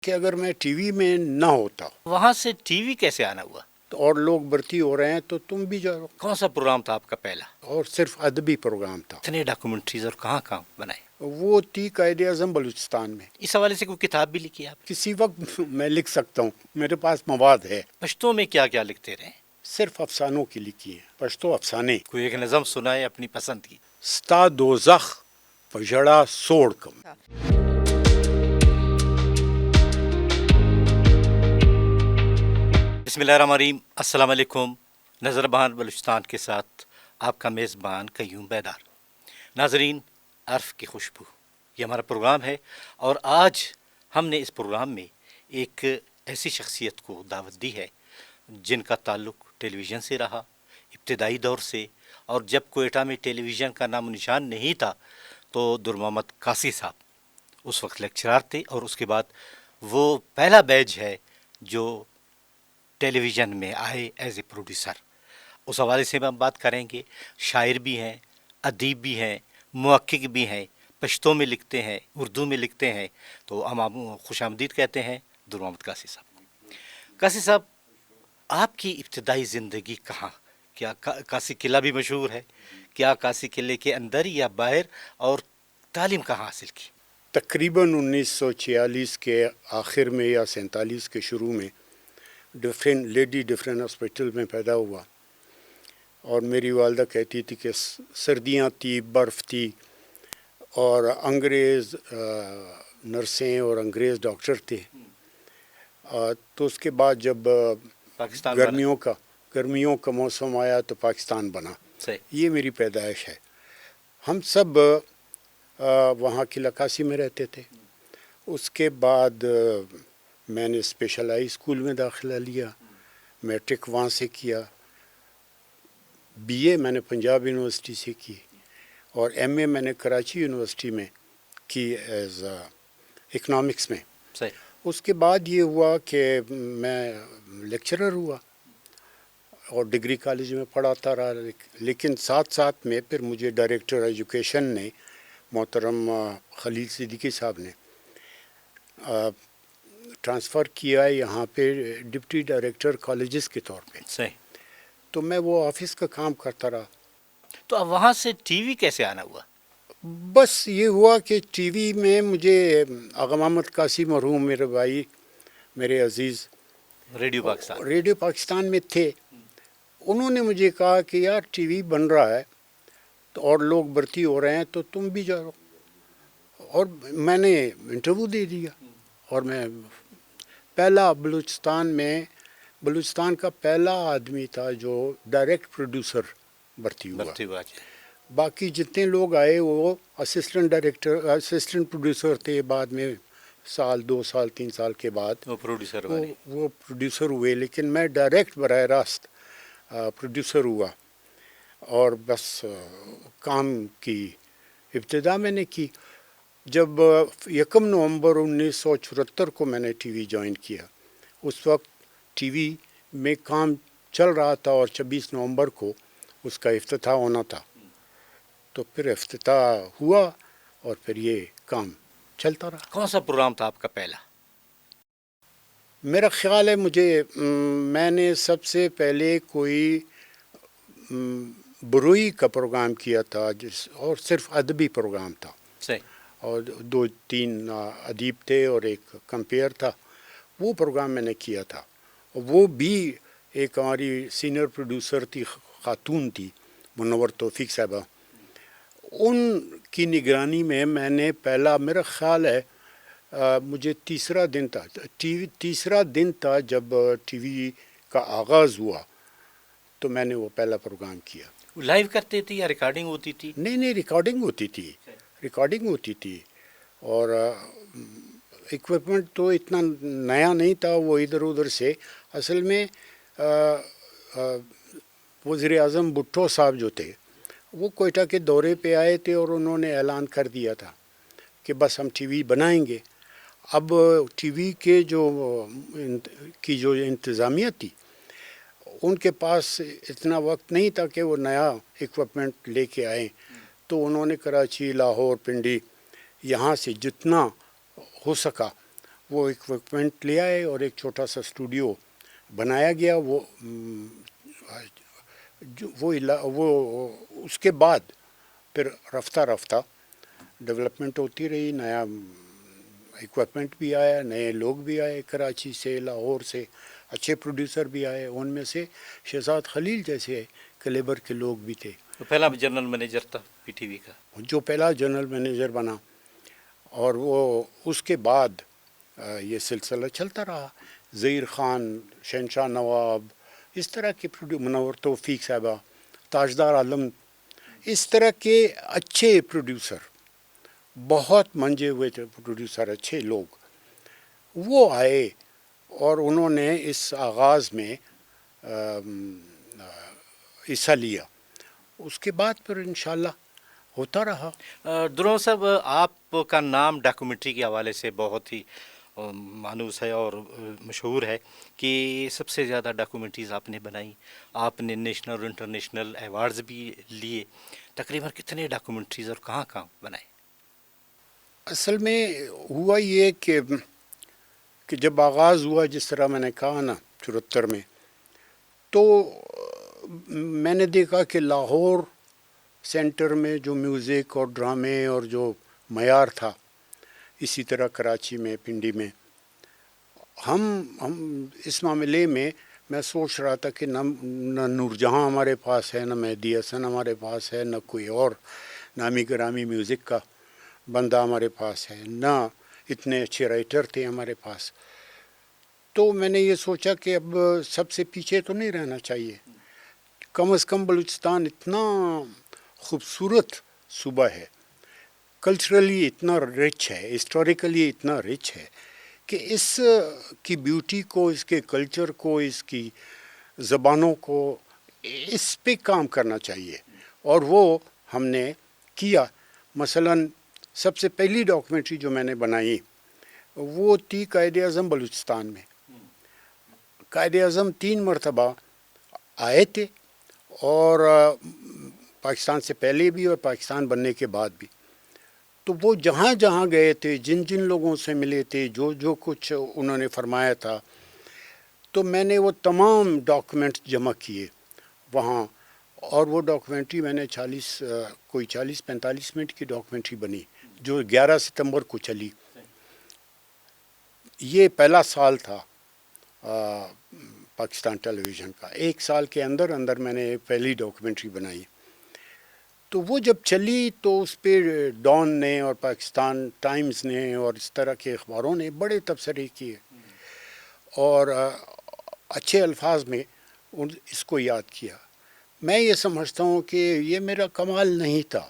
کہ اگر میں ٹی وی میں نہ ہوتا وہاں سے ٹی وی کیسے آنا ہوا؟ تو اور لوگ بھرتی ہو رہے ہیں تو تم بھی جاؤ. کون سا پروگرام تھا آپ کا پہلا؟ اور صرف ادبی پروگرام تھا. اتنے ڈاکومنٹریز اور کہاں کہاں بنائے؟ وہ تھی قائد اعظم بلوچستان میں. اس حوالے سے کوئی کتاب بھی لکھی آپ؟ کسی وقت میں لکھ سکتا ہوں، میرے پاس مواد ہے. پشتوں میں کیا کیا لکھتے رہے؟ صرف افسانوں کی لکھی ہے، پشتو افسانے. کوئی ایک نظم سنائے اپنی پسند کی. ستا دوزخ پجڑا سوڑ کم. بسم اللہ الرحمن الرحیم. السلام علیکم. نظر بہان بلوچستان کے ساتھ آپ کا میزبان قیوم بیدار. ناظرین، عرف کی خوشبو یہ ہمارا پروگرام ہے، اور آج ہم نے اس پروگرام میں ایک ایسی شخصیت کو دعوت دی ہے جن کا تعلق ٹیلی ویژن سے رہا، ابتدائی دور سے. اور جب کوئٹہ میں ٹیلی ویژن کا نام و نشان نہیں تھا تو در محمد قاسی صاحب اس وقت لیکچرار تھے، اور اس کے بعد وہ پہلا بیچ ہے جو ٹیلی ویژن میں آئے ایز اے پروڈیوسر. اس حوالے سے ہم بات کریں گے. شاعر بھی ہیں، ادیب بھی ہیں، محقق بھی ہیں، پشتوں میں لکھتے ہیں، اردو میں لکھتے ہیں. تو ہم آپ خوش آمدید کہتے ہیں در محمد قاسی صاحب. قاسی صاحب، آپ کی ابتدائی زندگی کہاں؟ کیا قاسی قلعہ بھی مشہور ہے؟ کیا قاسی قلعے کے اندر یا باہر؟ اور تعلیم کہاں حاصل کی؟ تقریباً 1946 کے آخر میں یا 47 کے شروع میں لیڈی ڈفرین ہاسپٹل میں پیدا ہوا. اور میری والدہ کہتی تھی کہ سردیاں تھی، برف تھی، اور انگریز نرسیں اور انگریز ڈاکٹر تھے. تو اس کے بعد جب پاکستان گرمیوں کا موسم آیا تو پاکستان بنا. صحیح. یہ میری پیدائش ہے. ہم سب وہاں قلعہ قاسی میں رہتے تھے. اس کے بعد میں نے اسپیشل اسکول میں داخلہ لیا، میٹرک وہاں سے کیا. بی اے میں نے پنجاب یونیورسٹی سے کی، اور ایم اے میں نے کراچی یونیورسٹی میں کی ایز اکنامکس میں. صحیح. اس کے بعد یہ ہوا کہ میں لیکچرر ہوا اور ڈگری کالج میں پڑھاتا رہا. لیکن ساتھ ساتھ میں پھر مجھے ڈائریکٹر ایجوکیشن نے، محترم خلیل صدیقی صاحب نے ٹرانسفر کیا یہاں پہ ڈپٹی ڈائریکٹر کالجز کے طور پہ. صحیح. تو میں وہ آفس کا کام کرتا رہا. تو اب وہاں سے ٹی وی کیسے آنا ہوا؟ بس یہ ہوا کہ ٹی وی میں مجھے آغا محمد قاسی مرحوم میرے بھائی، میرے عزیز، ریڈیو پاکستان میں تھے. انہوں نے مجھے کہا کہ یار ٹی وی بن رہا ہے تو اور لوگ بھرتی ہو رہے ہیں تو تم بھی جاؤ. اور میں نے انٹرویو دے دیا، اور میں بلوچستان کا پہلا آدمی تھا جو ڈائریکٹ پروڈیوسر بھرتی ہوا. باقی جتنے لوگ آئے وہ اسسٹنٹ پروڈیوسر تھے. بعد میں سال 2 سال 3 سال کے بعد وہ پروڈیوسر ہوئے. لیکن میں ڈائریکٹ براہ راست پروڈیوسر ہوا، اور بس کام کی ابتدا میں نے کی. جب 1 نومبر 1974 کو میں نے ٹی وی جوائن کیا، اس وقت ٹی وی میں کام چل رہا تھا، اور 26 نومبر کو اس کا افتتاح ہونا تھا. تو پھر افتتاح ہوا اور پھر یہ کام چلتا رہا. کون سا پروگرام تھا آپ کا پہلا؟ میرا خیال ہے میں نے سب سے پہلے کوئی بروئی کا پروگرام کیا تھا، اور صرف ادبی پروگرام تھا. صحیح. اور 2-3 ادیب تھے اور ایک کمپیئر تھا. وہ پروگرام میں نے کیا تھا. وہ بھی ایک ہماری سینئر پروڈیوسر تھی، خاتون تھی، منور توفیق صاحبہ. ان کی نگرانی میں نے پہلا، میرا خیال ہے مجھے تیسرا دن تھا جب ٹی وی کا آغاز ہوا، تو میں نے وہ پہلا پروگرام کیا. لائیو کرتے تھے یا ریکارڈنگ ہوتی تھی؟ نہیں، ریکارڈنگ ہوتی تھی. اور ایکوپمنٹ تو اتنا نیا نہیں تھا، وہ ادھر ادھر سے. اصل میں وزیر اعظم بھٹو صاحب جو تھے وہ کوئٹہ کے دورے پہ آئے تھے، اور انہوں نے اعلان کر دیا تھا کہ بس ہم ٹی وی بنائیں گے. اب ٹی وی کے جو انتظامیہ تھی، ان کے پاس اتنا وقت نہیں تھا کہ وہ نیا ایکوپمنٹ لے کے آئیں. تو انہوں نے کراچی، لاہور، پنڈی، یہاں سے جتنا ہو سکا وہ اکوپمنٹ لے آئے اور ایک چھوٹا سا اسٹوڈیو بنایا گیا. وہ اس کے بعد پھر رفتہ رفتہ ڈیولپمنٹ ہوتی رہی. نیا اکوپمنٹ بھی آیا, نئے لوگ بھی آئے, کراچی سے, لاہور سے اچھے پروڈیوسر بھی آئے. ان میں سے شہزاد خلیل جیسے کلیبر کے لوگ بھی تھے. تو پہلا جنرل مینیجر تھا پی ٹی وی کا, جو پہلا جنرل مینیجر بنا, اور وہ اس کے بعد یہ سلسلہ چلتا رہا. ظہیر خان, شہنشاہ نواب, اس طرح کے منور توفیق صاحبہ, تاجدار عالم, اس طرح کے اچھے پروڈیوسر, بہت منجے ہوئے تھے پروڈیوسر, اچھے لوگ, وہ آئے اور انہوں نے اس آغاز میں حصہ لیا. اس کے بعد پھر انشاءاللہ ہوتا رہا. درون صاحب, آپ کا نام ڈاکومنٹری کے حوالے سے بہت ہی مانوس ہے اور مشہور ہے کہ سب سے زیادہ ڈاکومنٹریز آپ نے بنائی. آپ نے نیشنل اور انٹرنیشنل ایوارڈز بھی لیے. تقریباً کتنے ڈاکومنٹریز اور کہاں کہاں بنائے؟ اصل میں ہوا یہ کہ جب آغاز ہوا, جس طرح میں نے کہا نا 74 میں, تو میں نے دیکھا کہ لاہور سینٹر میں جو میوزک اور ڈرامے اور جو معیار تھا, اسی طرح کراچی میں, پنڈی میں, ہم اس معاملے میں سوچ رہا تھا کہ نہ نور جہاں ہمارے پاس ہے, نہ مہدی حسن ہمارے پاس ہے, نہ کوئی اور نامی گرامی میوزک کا بندہ ہمارے پاس ہے, نہ اتنے اچھے رائٹر تھے ہمارے پاس. تو میں نے یہ سوچا کہ اب سب سے پیچھے تو نہیں رہنا چاہیے. کم از کم بلوچستان اتنا خوبصورت صوبہ ہے, کلچرلی اتنا رچ ہے, ہسٹوریکلی اتنا رچ ہے کہ اس کی بیوٹی کو, اس کے کلچر کو, اس کی زبانوں کو, اس پہ کام کرنا چاہیے. اور وہ ہم نے کیا. مثلاً سب سے پہلی ڈاکومنٹری جو میں نے بنائی وہ تھی قائد اعظم بلوچستان میں. قائد اعظم 3 مرتبہ آئے تھے, اور پاکستان سے پہلے بھی اور پاکستان بننے کے بعد بھی. تو وہ جہاں جہاں گئے تھے, جن جن لوگوں سے ملے تھے, جو کچھ انہوں نے فرمایا تھا, تو میں نے وہ تمام ڈاکومنٹ جمع کیے وہاں. اور وہ ڈاکومنٹری میں نے 40-45 منٹ کی ڈاکومنٹری بنی, جو 11 ستمبر کو چلی. یہ پہلا سال تھا پاکستان ٹیلی ویژن کا. 1 سال کے اندر میں نے پہلی ڈاکومنٹری بنائی. تو وہ جب چلی تو اس پہ ڈان نے اور پاکستان ٹائمز نے اور اس طرح کے اخباروں نے بڑے تبصرے کیے, اور اچھے الفاظ میں اس کو یاد کیا. میں یہ سمجھتا ہوں کہ یہ میرا کمال نہیں تھا,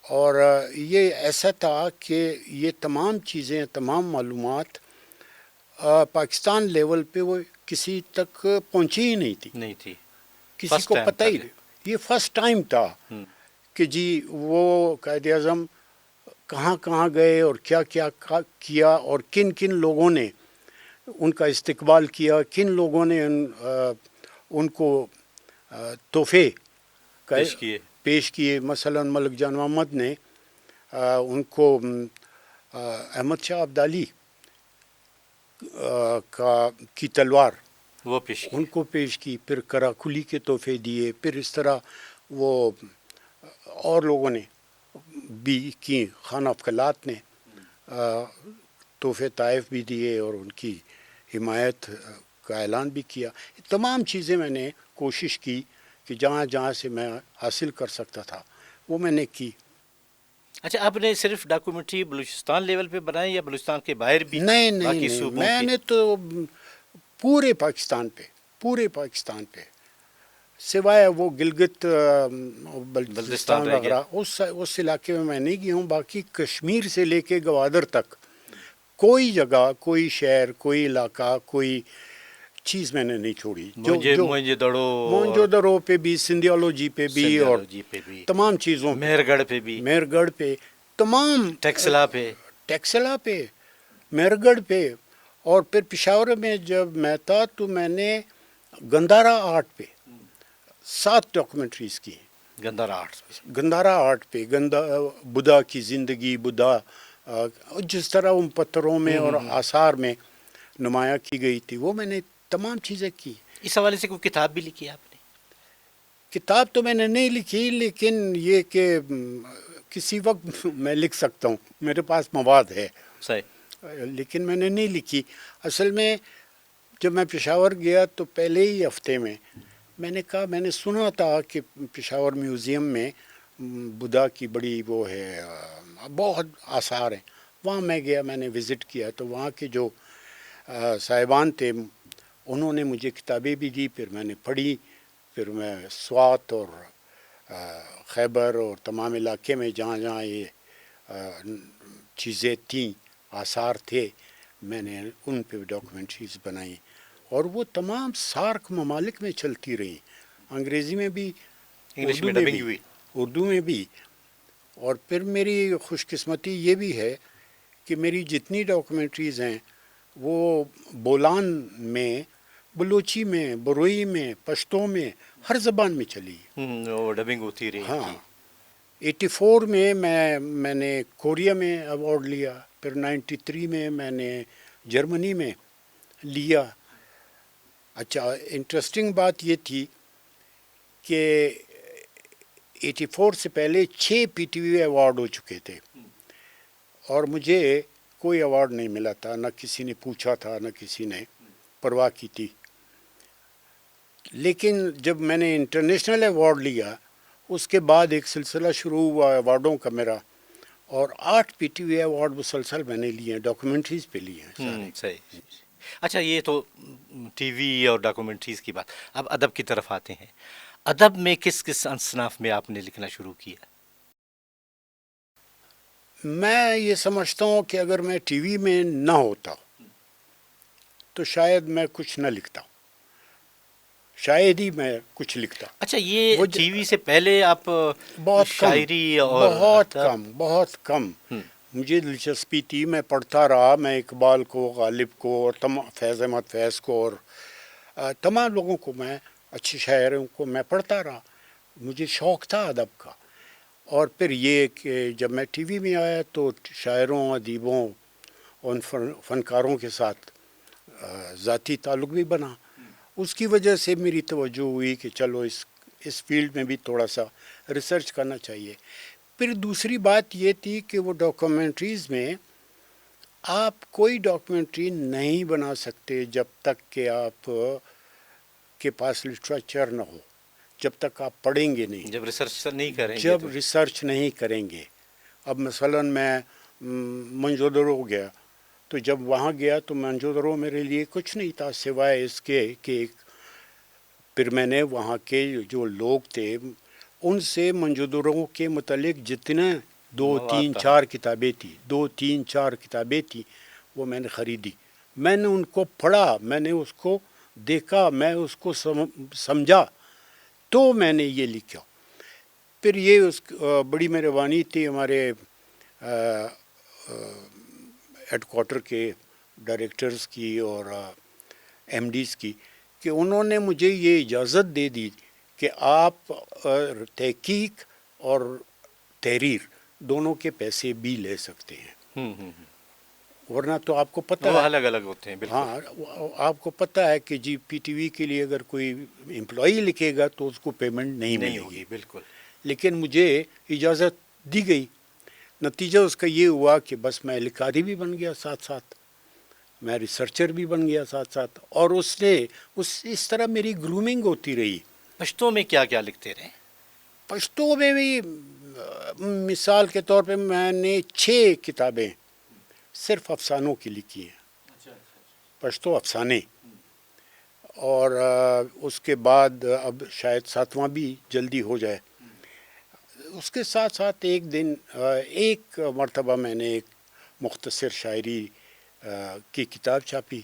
اور یہ ایسا تھا کہ یہ تمام چیزیں, تمام معلومات پاکستان لیول پہ وہ کسی تک پہنچی ہی نہیں تھی. کسی کو پتہ ہی نہیں. یہ فرسٹ ٹائم تھا کہ جی وہ قائد اعظم کہاں کہاں گئے اور کیا کیا کیا, اور کن کن لوگوں نے ان کا استقبال کیا, کن لوگوں نے ان کو تحفے پیش کیے. مثلا ملک جان محمد نے ان کو احمد شاہ عبدالی کی تلوار وہ ان کو پیش کی, پھر کراکلی کے تحفے دیے, پھر اس طرح وہ اور لوگوں نے بھی کی. خان افقلات نے تحفے طائف بھی دیے اور ان کی حمایت کا اعلان بھی کیا. تمام چیزیں میں نے کوشش کی کہ جہاں جہاں سے میں حاصل کر سکتا تھا وہ میں نے کی. اچھا, آپ نے صرف ڈاکومنٹری بلوچستان لیول پہ بنائی یا بلوچستان کے باہر بھی؟ نہیں, میں نے تو پورے پاکستان پہ سوائے وہ گلگت بلتستان وغیرہ اس علاقے میں نہیں گیا ہوں. باقی کشمیر سے لے کے گوادر تک کوئی جگہ, کوئی شہر, کوئی علاقہ, کوئی چیز میں نے نہیں چھوڑی. مونجو دڑو پہ بھی, سندھیالوجی پہ بھی, اور تمام چیزوں, مہر گڑھ پہ تمام, ٹیکسلا پہ, مہر گڑھ پہ. اور پھر پشاور میں جب میں تھا تو میں نے گندھارا آرٹ پہ 7 ڈاکومنٹریز کی. گندھارا آرٹ پہ, بدھا کی زندگی, بدھا جس طرح ان پتھروں میں اور آثار میں نمایاں کی گئی تھی وہ میں نے تمام چیزیں کی. اس حوالے سے کوئی کتاب بھی لکھی آپ نے؟ کتاب تو میں نے نہیں لکھی، لیکن یہ کہ کسی وقت میں لکھ سکتا ہوں، میرے پاس مواد ہے، صحیح. لیکن میں نے نہیں لکھی. اصل میں جب میں پشاور گیا تو پہلے ہی ہفتے میں نے کہا، میں نے سنا تھا کہ پشاور میوزیم میں بدھا کی بڑی وہ ہے، بہت آثار ہیں. وہاں میں گیا، میں نے وزٹ کیا تو وہاں کے جو صاحبان تھے انہوں نے مجھے کتابیں بھی دی، پھر میں نے پڑھی. پھر میں سوات اور خیبر اور تمام علاقے میں جہاں جہاں یہ چیزیں تھیں، آثار تھے، میں نے ان پہ ڈاکومنٹریز بنائیں، اور وہ تمام سارک ممالک میں چلتی رہیں، انگریزی میں بھی، انگلش اردو میں میں ڈبنگ بھی، ہوئی. اردو میں بھی. اور پھر میری خوش قسمتی یہ بھی ہے کہ میری جتنی ڈاکومنٹریز ہیں وہ بولان میں، بلوچی میں، بروئی میں، پشتو میں، ہر زبان میں چلی. وہ ڈبنگ ہوتی رہی. ہاں. 84 میں میں نے کوریا میں ایوارڈ لیا، پھر 93 میں نے جرمنی میں لیا. اچھا، انٹرسٹنگ بات یہ تھی کہ 84 سے پہلے 6 پی ٹی وی ایوارڈ ہو چکے تھے، اور مجھے کوئی ایوارڈ نہیں ملا تھا، نہ کسی نے پوچھا تھا، نہ کسی نے پرواہ کی تھی. لیکن جب میں نے انٹرنیشنل ایوارڈ لیا، اس کے بعد ایک سلسلہ شروع ہوا ایوارڈوں کا میرا، اور 8 پی ٹی وی ایوارڈ مسلسل میں نے لیے ہیں، ڈاکومنٹریز پہ لیے ہیں سارے. صحیح. اچھا، یہ تو ٹی وی اور ڈاکومنٹریز کی بات. اب ادب کی طرف آتے ہیں. ادب میں کس کس اصناف میں آپ نے لکھنا شروع کیا؟ میں یہ سمجھتا ہوں کہ اگر میں ٹی وی میں نہ ہوتا تو شاید میں کچھ نہ لکھتا، شاید ہی میں کچھ لکھتا. اچھا، یہ وہ ٹی وی سے پہلے آپ بہت کم، شاعری اور بہت کم، بہت کم مجھے دلچسپی تھی. میں پڑھتا رہا، میں اقبال کو، غالب کو، اور فیض احمد فیض کو، اور تمام لوگوں کو، میں اچھے شاعروں کو میں پڑھتا رہا. مجھے شوق تھا ادب کا. اور پھر یہ کہ جب میں ٹی وی میں آیا تو شاعروں، ادیبوں، ان فنکاروں کے ساتھ ذاتی تعلق بھی بنا. اس کی وجہ سے میری توجہ ہوئی کہ چلو اس فیلڈ میں بھی تھوڑا سا ریسرچ کرنا چاہیے. پھر دوسری بات یہ تھی کہ وہ ڈاکومنٹریز میں آپ کوئی ڈاکومنٹری نہیں بنا سکتے جب تک کہ آپ کے پاس لٹریچر نہ ہو، جب تک آپ پڑھیں گے نہیں، جب ریسرچ نہیں کریں گے جب ریسرچ نہیں کریں گے. اب مثلا میں منجودرو گیا، تو جب وہاں گیا تو منجودرو میرے لیے کچھ نہیں تھا سوائے اس کے کہ پھر میں نے وہاں کے جو لوگ تھے ان سے منجودرو کے متعلق جتنے 2-3-4 کتابیں تھیں، 2-3-4 کتابیں تھیں، وہ میں نے خریدی. میں نے ان کو پڑھا، میں نے اس کو دیکھا، میں اس کو سمجھا، تو میں نے یہ لکھا. پھر یہ بڑی مہربانی تھی ہمارے ہیڈ کوارٹر کے ڈائریکٹرز کی اور ایم ڈیز کی، کہ انہوں نے مجھے یہ اجازت دے دی کہ آپ تحقیق اور تحریر دونوں کے پیسے بھی لے سکتے ہیں. ورنہ تو آپ کو پتہ ہے الگ الگ ہوتے ہیں. ہاں، آپ کو پتہ ہے کہ جی پی ٹی وی کے لیے اگر کوئی امپلائی لکھے گا تو اس کو پیمنٹ نہیں ملے گی. بالکل. لیکن مجھے اجازت دی گئی. نتیجہ اس کا یہ ہوا کہ بس میں لکھاری بھی بن گیا ساتھ ساتھ، میں ریسرچر بھی بن گیا ساتھ ساتھ، اور اس طرح میری گرومنگ ہوتی رہی. پشتو میں کیا کیا لکھتے رہے؟ پشتو میں بھی مثال کے طور پہ میں نے 6 کتابیں صرف افسانوں کی لکھی ہیں، پشتو افسانے. اور اس کے بعد اب شاید 7واں بھی جلدی ہو جائے. اس کے ساتھ ساتھ ایک مرتبہ میں نے ایک مختصر شاعری کی کتاب چھاپی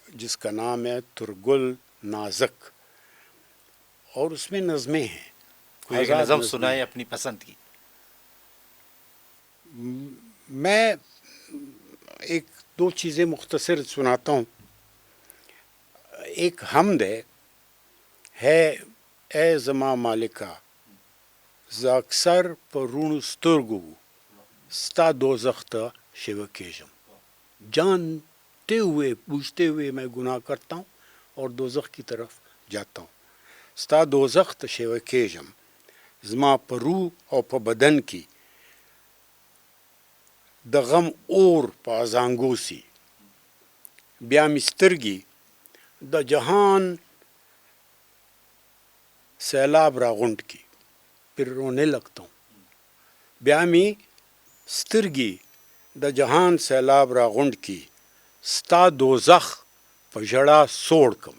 جس کا نام ہے ترگل نازک، اور اس میں نظمیں ہیں. ایک نظم سنائے اپنی پسند کی. میں 1-2 چیزیں مختصر سناتا ہوں. ایک حمد ہے اے زما مالکا ز اکثر پر رون سترگو ستا دوزخ تا شیو کیجم، جانتے ہوئے بوجھتے ہوئے میں گناہ کرتا ہوں اور دوزخ کی طرف جاتا ہوں. ستا دوزخ تا شیو کیجم زما په روح او په بدن کې د غم اور په ازانګو سي، بیا مې سترګې د جهان سیلاب راغونډ کی، پھر رونے لگتا ہوں. بیا مې سترګې د جهان سیلاب راغونډ کی، ستا دوزخ په ژړا سوړ کم.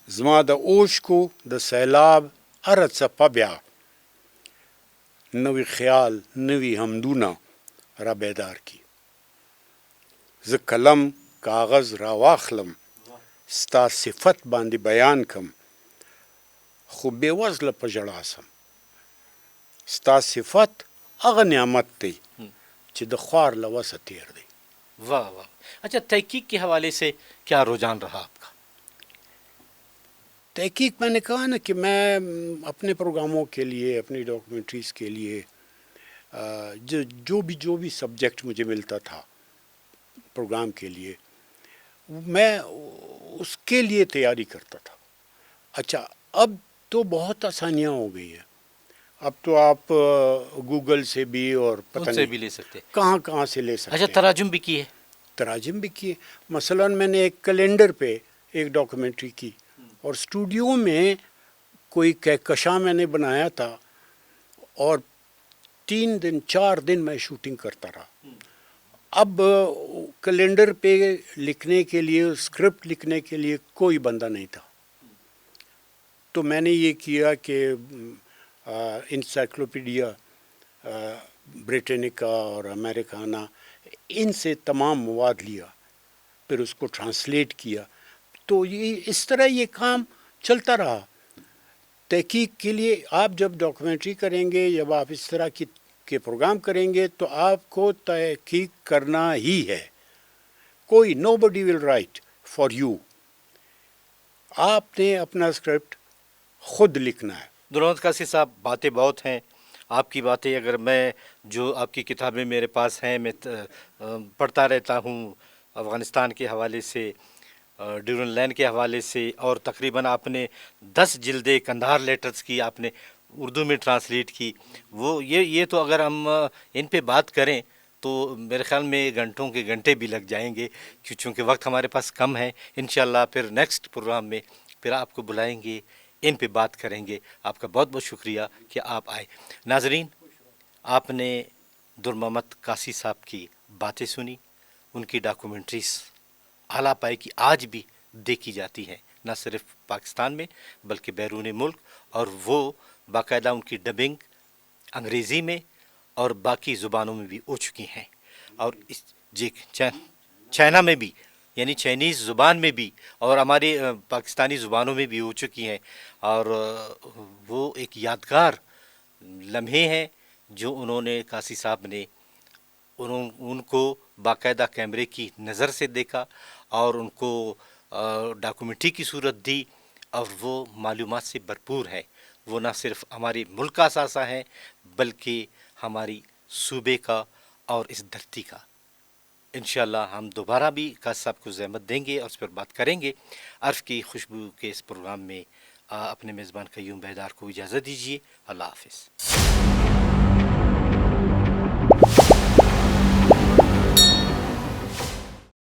زما د اوښکو د سیلاب هره څپه بیا نوی خیال نوی همدونه را بیدار کی. زه قلم کاغذ را واخلم ستا صفت باندې بیان کم، خو بې وزله په ژړا سم. ستا صفت هغه نعمت دی چې د خوار له وسه تیر دی. واہ واہ. اچھا تحقیق کے حوالے سے کیا رجحان رہا آپ کا؟ تحقیق میں نے کہا نا کہ میں اپنے پروگراموں کے لیے اپنی ڈاکومنٹریز کے لیے جو بھی سبجیکٹ مجھے ملتا تھا پروگرام کے لیے میں اس کے لیے تیاری کرتا تھا. اچھا اب تو بہت آسانیاں ہو گئی ہیں، اب تو آپ گوگل سے بھی اور پتہ ان سے بھی لے سکتے، کہاں سے لے سکتے. اچھا تراجم بھی کیے؟ تراجم بھی کیے. مثلا میں نے ایک کیلنڈر پہ ایک ڈاکومنٹری کی اور اسٹوڈیو میں کوئی کہکشاں میں نے بنایا تھا اور 3 دن 4 دن میں شوٹنگ کرتا رہا. اب کیلنڈر پہ لکھنے کے لیے اسکرپٹ لکھنے کے لیے کوئی بندہ نہیں تھا، تو میں نے یہ کیا کہ انسائکلوپیڈیا بریٹینیکا اور امریکانا ان سے تمام مواد لیا، پھر اس کو ٹرانسلیٹ کیا. تو یہ اس طرح یہ کام چلتا رہا. تحقیق کے لیے آپ جب ڈاکومنٹری کریں گے، جب آپ اس طرح کے پروگرام کریں گے تو آپ کو تحقیق کرنا ہی ہے. کوئی نو بڈی ول رائٹ فار یو. آپ نے اپنا اسکرپٹ خود لکھنا ہے. درود قاسی صاحب، باتیں بہت ہیں. آپ کی باتیں اگر میں جو آپ کی کتابیں میرے پاس ہیں میں پڑھتا رہتا ہوں، افغانستان کے حوالے سے، ڈیورن لینڈ کے حوالے سے، اور تقریباً آپ نے 10 جلدیں کندھار لیٹرز کی آپ نے اردو میں ٹرانسلیٹ کی. وہ یہ تو اگر ہم ان پہ بات کریں تو میرے خیال میں گھنٹوں کے گھنٹے بھی لگ جائیں گے، چونکہ وقت ہمارے پاس کم ہے. انشاءاللہ پھر نیکسٹ پروگرام میں پھر آپ کو بلائیں گے، ان پہ بات کریں گے. آپ کا بہت بہت شکریہ کہ آپ آئے. ناظرین، آپ نے در محمد قاسی صاحب کی باتیں سنی، ان کی ڈاکومنٹریز اعلیٰ پائے کی آج بھی دیکھی جاتی ہیں، نہ صرف پاکستان میں بلکہ بیرون ملک، اور وہ باقاعدہ ان کی ڈبنگ انگریزی میں اور باقی زبانوں میں بھی ہو چکی ہیں، اور اس چائنا میں بھی، یعنی چائنیز زبان میں بھی، اور ہماری پاکستانی زبانوں میں بھی ہو چکی ہیں. اور وہ ایک یادگار لمحے ہیں جو انہوں نے، قاسی صاحب نے ان کو باقاعدہ کیمرے کی نظر سے دیکھا اور ان کو ڈاکومنٹری کی صورت دی، اور وہ معلومات سے بھرپور ہے. وہ نہ صرف ہمارے ملک کا اثاثہ ہیں بلکہ ہماری صوبے کا اور اس دھرتی کا. انشاءاللہ ہم دوبارہ بھی قاسی صاحب کو زحمت دیں گے اور اس پر بات کریں گے. عرف کی خوشبو کے اس پروگرام میں اپنے میزبان قیوم بیدار کو اجازت دیجیے. اللہ حافظ.